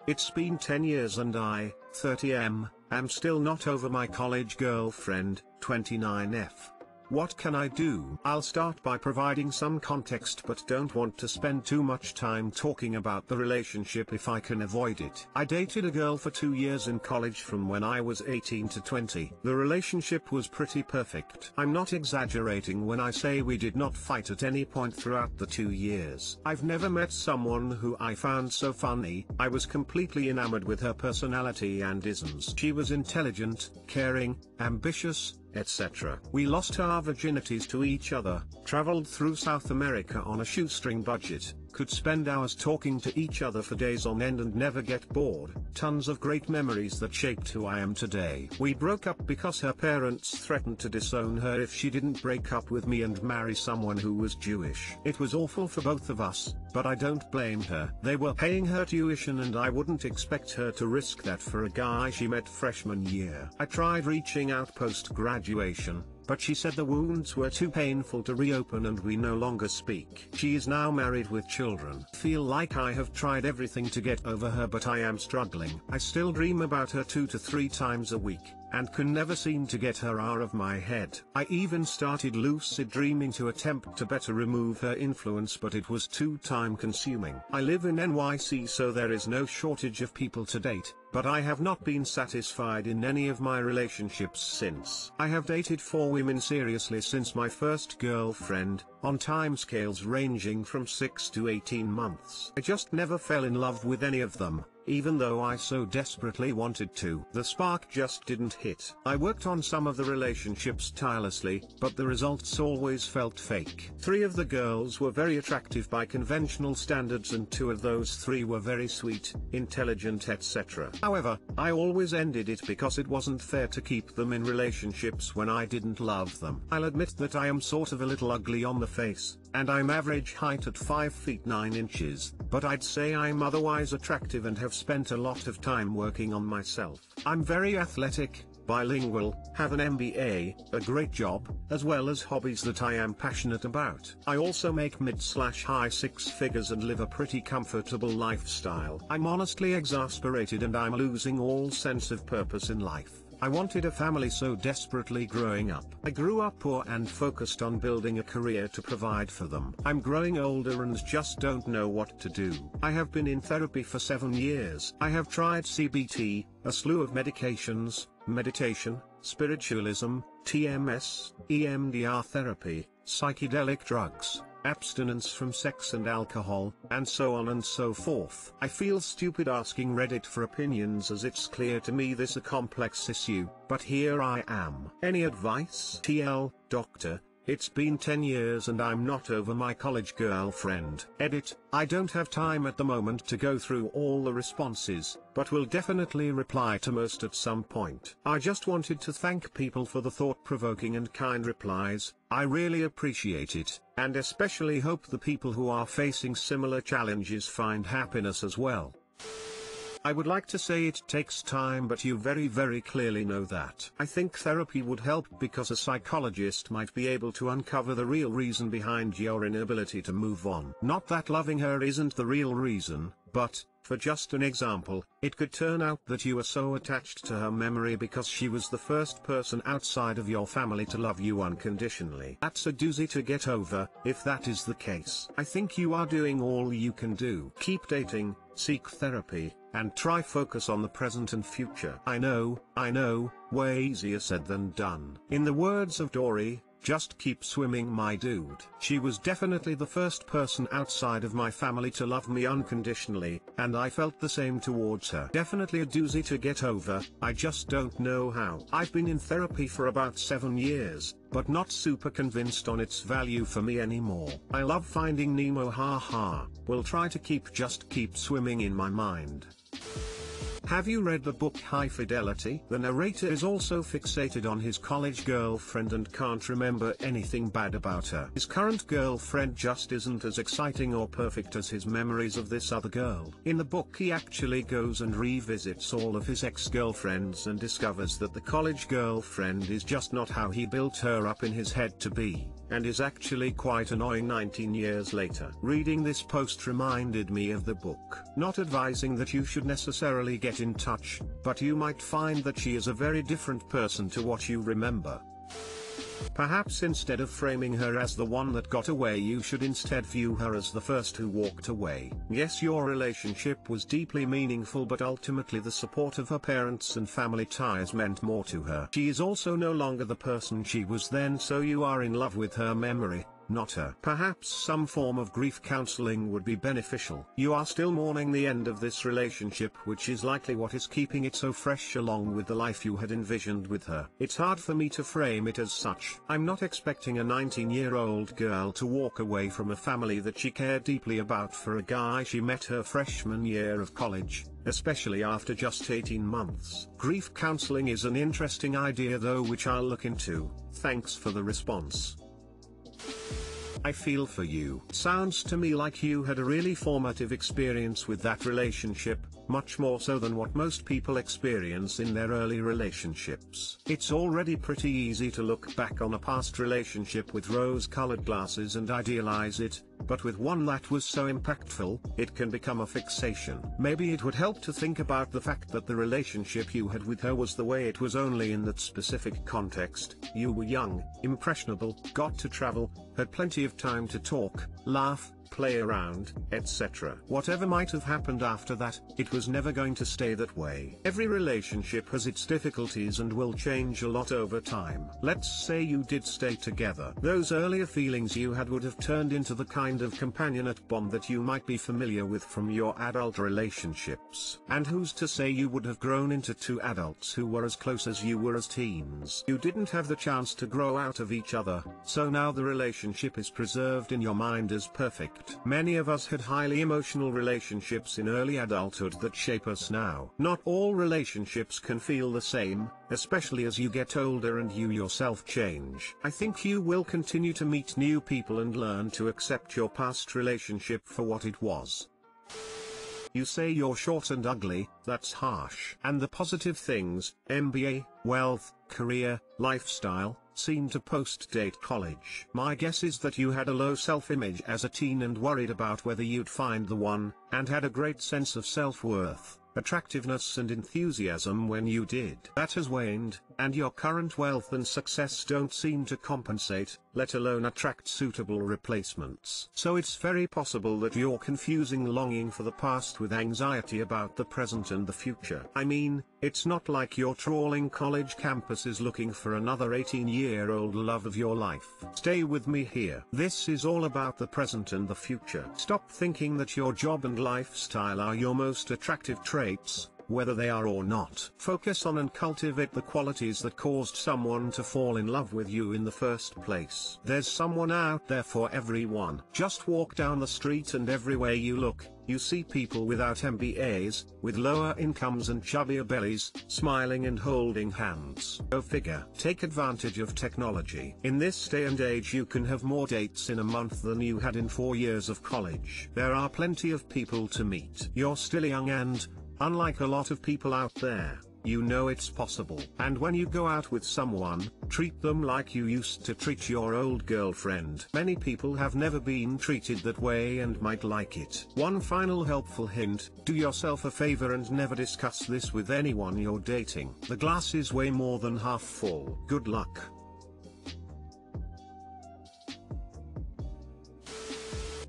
It's been 10 years and I, 30 am still not over my college girlfriend, 29F. What can I do? I'll start by providing some context but don't want to spend too much time talking about the relationship if I can avoid it. I dated a girl for 2 years in college from when I was 18 to 20. The relationship was pretty perfect. I'm not exaggerating when I say we did not fight at any point throughout the 2 years. I've never met someone who I found so funny. I was completely enamored with her personality and isms. She was intelligent, caring, ambitious, etc. We lost our virginities to each other, traveled through South America on a shoestring budget, could spend hours talking to each other for days on end and never get bored. Tons of great memories that shaped who I am today. We broke up because her parents threatened to disown her if she didn't break up with me and marry someone who was Jewish. It was awful for both of us, but I don't blame her. They were paying her tuition and I wouldn't expect her to risk that for a guy she met freshman year. I tried reaching out post-graduation, but she said the wounds were too painful to reopen and we no longer speak. She is now married with children. Feel like I have tried everything to get over her but I am struggling. I still dream about her 2 to 3 times a week, and can never seem to get her out of my head. I even started lucid dreaming to attempt to better remove her influence but it was too time consuming. I live in NYC so there is no shortage of people to date, but I have not been satisfied in any of my relationships since. I have dated 4 women seriously since my first girlfriend, on timescales ranging from 6 to 18 months. I just never fell in love with any of them, even though I so desperately wanted to. The spark just didn't hit. I worked on some of the relationships tirelessly, but the results always felt fake. 3 of the girls were very attractive by conventional standards and 2 of those 3 were very sweet, intelligent, etc. However, I always ended it because it wasn't fair to keep them in relationships when I didn't love them. I'll admit that I am sort of a little ugly on the face, and I'm average height at 5 feet 9 inches, but I'd say I'm otherwise attractive and have spent a lot of time working on myself. I'm very athletic, bilingual, have an MBA, a great job, as well as hobbies that I am passionate about. I also make mid/high 6 figures and live a pretty comfortable lifestyle. I'm honestly exasperated and I'm losing all sense of purpose in life. I wanted a family so desperately growing up. I grew up poor and focused on building a career to provide for them. I'm growing older and just don't know what to do. I have been in therapy for 7 years. I have tried CBT, a slew of medications, meditation, spiritualism, TMS, EMDR therapy, psychedelic drugs, abstinence from sex and alcohol, and so on and so forth. I feel stupid asking Reddit for opinions as it's clear to me this is a complex issue, but here I am. Any advice? TL, doctor, it's been 10 years and I'm not over my college girlfriend. Edit, I don't have time at the moment to go through all the responses, but will definitely reply to most at some point. I just wanted to thank people for the thought-provoking and kind replies. I really appreciate it, and especially hope the people who are facing similar challenges find happiness as well. I would like to say it takes time, but you very clearly know that. I think therapy would help because a psychologist might be able to uncover the real reason behind your inability to move on. Not that loving her isn't the real reason, but, for just an example, it could turn out that you are so attached to her memory because she was the first person outside of your family to love you unconditionally. That's a doozy to get over, if that is the case. I think you are doing all you can do. Keep dating, seek therapy, and try focus on the present and future. I know, way easier said than done. In the words of Dory, just keep swimming, my dude. She was definitely the first person outside of my family to love me unconditionally, and I felt the same towards her. Definitely a doozy to get over, I just don't know how. I've been in therapy for about 7 years, but not super convinced on its value for me anymore. I love Finding Nemo, haha. Will try to just keep swimming in my mind. Have you read the book High Fidelity? The narrator is also fixated on his college girlfriend and can't remember anything bad about her. His current girlfriend just isn't as exciting or perfect as his memories of this other girl. In the book he actually goes and revisits all of his ex-girlfriends and discovers that the college girlfriend is just not how he built her up in his head to be. and is actually quite annoying 19 years later. Reading this post reminded me of the book. Not advising that you should necessarily get in touch, but you might find that she is a very different person to what you remember. Perhaps instead of framing her as the one that got away, you should instead view her as the first who walked away. Yes, your relationship was deeply meaningful, but ultimately the support of her parents and family ties meant more to her. She is also no longer the person she was then, so you are in love with her memory, not her. Perhaps some form of grief counseling would be beneficial. You are still mourning the end of this relationship, which is likely what is keeping it so fresh along with the life you had envisioned with her. It's hard for me to frame it as such. I'm not expecting a 19-year-old girl to walk away from a family that she cared deeply about for a guy she met her freshman year of college, especially after just 18 months. Grief counseling is an interesting idea though, which I'll look into. Thanks for the response. I feel for you. Sounds to me like you had a really formative experience with that relationship, much more so than what most people experience in their early relationships. It's already pretty easy to look back on a past relationship with rose-colored glasses and idealize it, but with one that was so impactful, it can become a fixation. Maybe it would help to think about the fact that the relationship you had with her was the way it was only in that specific context. You were young, impressionable, got to travel, had plenty of time to talk, laugh, play around, etc. Whatever might have happened after that, it was never going to stay that way. Every relationship has its difficulties and will change a lot over time. Let's say you did stay together. Those earlier feelings you had would have turned into the kind of companionate bond that you might be familiar with from your adult relationships. And who's to say you would have grown into two adults who were as close as you were as teens? You didn't have the chance to grow out of each other, so now the relationship is preserved in your mind as perfect. Many of us had highly emotional relationships in early adulthood that shape us now. Not all relationships can feel the same, especially as you get older and you yourself change. I think you will continue to meet new people and learn to accept your past relationship for what it was. You say you're short and ugly, that's harsh. And the positive things, MBA, wealth, career, lifestyle, seem to post-date college. My guess is that you had a low self-image as a teen and worried about whether you'd find the one, and had a great sense of self-worth, attractiveness and enthusiasm when you did. That has waned, and your current wealth and success don't seem to compensate, let alone attract suitable replacements. So it's very possible that you're confusing longing for the past with anxiety about the present and the future. I mean, it's not like you're trawling college campuses looking for another 18-year-old love of your life. Stay with me here. This is all about the present and the future. Stop thinking that your job and lifestyle are your most attractive traits, whether they are or not. Focus on and cultivate the qualities that caused someone to fall in love with you in the first place. There's someone out there for everyone. Just walk down the street and everywhere you look, you see people without MBAs, with lower incomes and chubbier bellies, smiling and holding hands. Go figure. Take advantage of technology. In this day and age you can have more dates in a month than you had in 4 years of college. There are plenty of people to meet. You're still young and, unlike a lot of people out there, you know it's possible. And when you go out with someone, treat them like you used to treat your old girlfriend. Many people have never been treated that way and might like it. One final helpful hint, do yourself a favor and never discuss this with anyone you're dating. The glass is way more than half full. Good luck.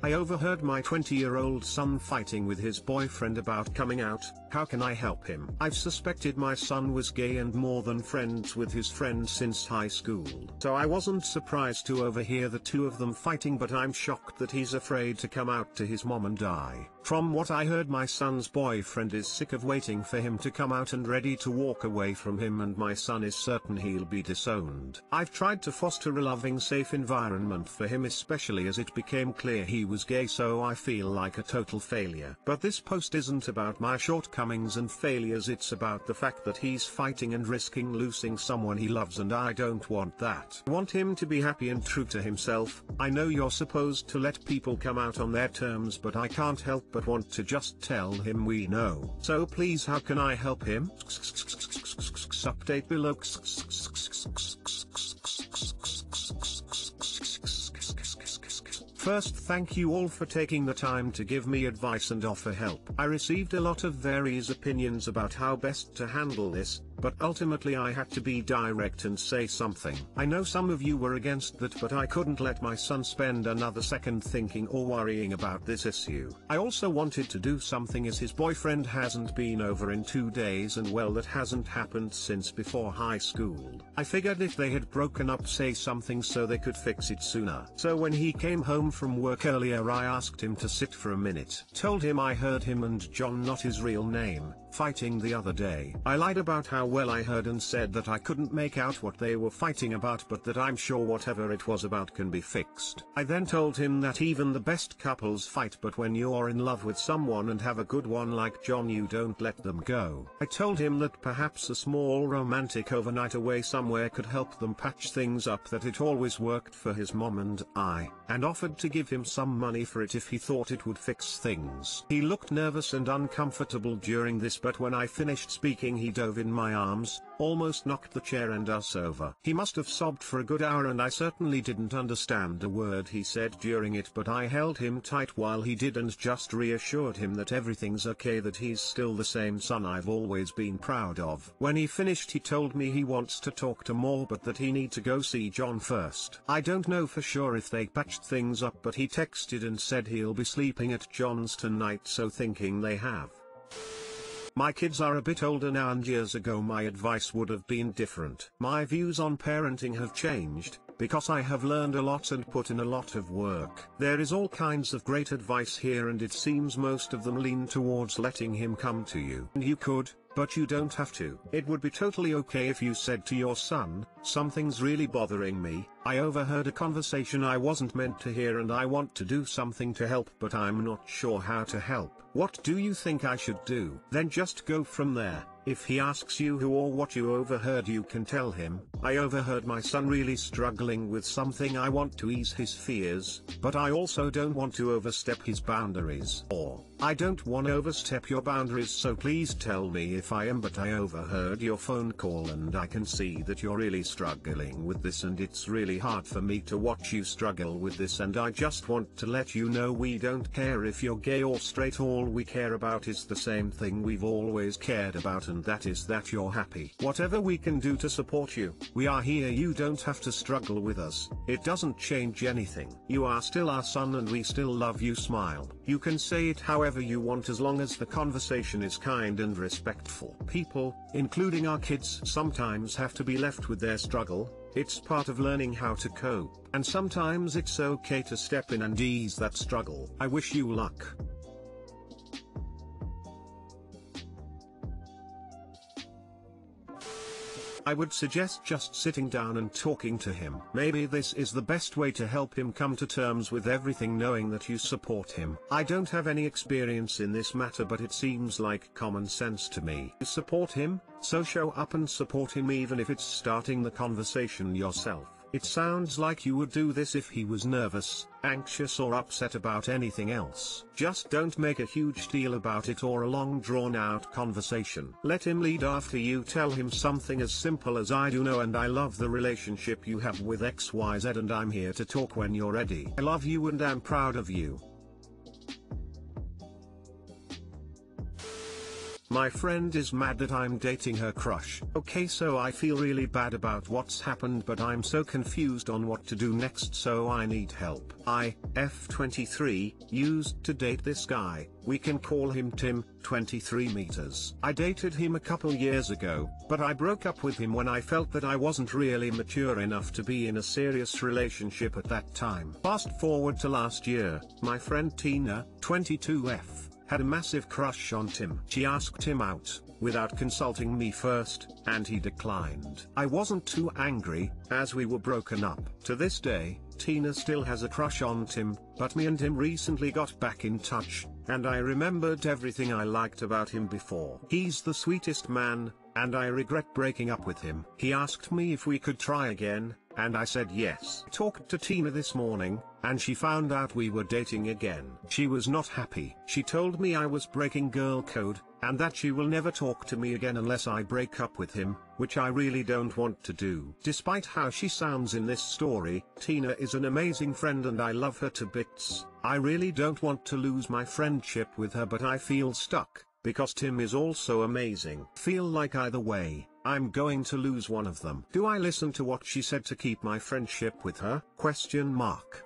I overheard my 20-year-old son fighting with his boyfriend about coming out. How can I help him? I've suspected my son was gay and more than friends with his friends since high school. So I wasn't surprised to overhear the two of them fighting, but I'm shocked that he's afraid to come out to his mom and I. From what I heard, my son's boyfriend is sick of waiting for him to come out and ready to walk away from him, and my son is certain he'll be disowned. I've tried to foster a loving, safe environment for him, especially as it became clear he was gay, so I feel like a total failure. But this post isn't about my shortcomings and failures, it's about the fact that he's fighting and risking losing someone he loves, and I don't want that. I want him to be happy and true to himself. I know you're supposed to let people come out on their terms, but I can't help but want to just tell him we know. So please, how can I help him? Update below. First, thank you all for taking the time to give me advice and offer help. I received a lot of various opinions about how best to handle this, but ultimately I had to be direct and say something. I know some of you were against that, but I couldn't let my son spend another second thinking or worrying about this issue. I also wanted to do something as his boyfriend hasn't been over in 2 days, and well, that hasn't happened since before high school. I figured if they had broken up, say something so they could fix it sooner. So when he came home from work earlier, I asked him to sit for a minute. Told him I heard him and John, not his real name, fighting the other day. I lied about how well I heard and said that I couldn't make out what they were fighting about, but that I'm sure whatever it was about can be fixed. I then told him that even the best couples fight, but when you're in love with someone and have a good one like John, you don't let them go. I told him that perhaps a small romantic overnight away somewhere could help them patch things up, that it always worked for his mom and I, and offered to give him some money for it if he thought it would fix things. He looked nervous and uncomfortable during this, but when I finished speaking he dove in my arms, almost knocked the chair and us over. He must have sobbed for a good hour, and I certainly didn't understand a word he said during it, but I held him tight while he did and just reassured him that everything's okay, that he's still the same son I've always been proud of. When he finished he told me he wants to talk to more, but that he need to go see John first. I don't know for sure if they patched things up, but he texted and said he'll be sleeping at John's tonight, so thinking they have. My kids are a bit older now, and years ago my advice would have been different. My views on parenting have changed, because I have learned a lot and put in a lot of work. There is all kinds of great advice here, and it seems most of them lean towards letting him come to you. And you could, but you don't have to. It would be totally okay if you said to your son, something's really bothering me, I overheard a conversation I wasn't meant to hear and I want to do something to help, but I'm not sure how to help. What do you think I should do? Then just go from there. If he asks you who or what you overheard, you can tell him, I overheard my son really struggling with something. I want to ease his fears, but I also don't want to overstep his boundaries. Or, I don't want to overstep your boundaries, so please tell me if I am, but I overheard your phone call and I can see that you're really struggling with this, and it's really hard for me to watch you struggle with this, and I just want to let you know we don't care if you're gay or straight. All we care about is the same thing we've always cared about, and that is that you're happy. Whatever we can do to support you, we are here. You don't have to struggle with us. It doesn't change anything. You are still our son and we still love you. Smile. You can say it however you want, as long as the conversation is kind and respectful. People, including our kids, sometimes have to be left with their struggle. It's part of learning how to cope, and sometimes it's okay to step in and ease that struggle. I wish you luck. I would suggest just sitting down and talking to him. Maybe this is the best way to help him come to terms with everything, knowing that you support him. I don't have any experience in this matter, but it seems like common sense to me. You support him, so show up and support him, even if it's starting the conversation yourself. It sounds like you would do this if he was nervous, anxious or upset about anything else. Just don't make a huge deal about it or a long drawn-out conversation. Let him lead after you. Tell him something as simple as, I do know and I love the relationship you have with XYZ, and I'm here to talk when you're ready. I love you and I'm proud of you. My friend is mad that I'm dating her crush. Okay, so I feel really bad about what's happened, but I'm so confused on what to do next, so I need help. I, F23, used to date this guy. We can call him Tim, 23 meters. I dated him a couple years ago, but I broke up with him when I felt that I wasn't really mature enough to be in a serious relationship at that time. Fast forward to last year, my friend Tina, 22F, had a massive crush on Tim. She asked him out, without consulting me first, and he declined. I wasn't too angry, as we were broken up. To this day, Tina still has a crush on Tim, but me and him recently got back in touch, and I remembered everything I liked about him before. He's the sweetest man, and I regret breaking up with him. He asked me if we could try again, and I said yes. Talked to Tina this morning, and she found out we were dating again. She was not happy. She told me I was breaking girl code, and that she will never talk to me again unless I break up with him, which I really don't want to do. Despite how she sounds in this story, Tina is an amazing friend and I love her to bits. I really don't want to lose my friendship with her, but I feel stuck, because Tim is also amazing. Feel like either way, I'm going to lose one of them. Do I listen to what she said to keep my friendship with her? Question mark.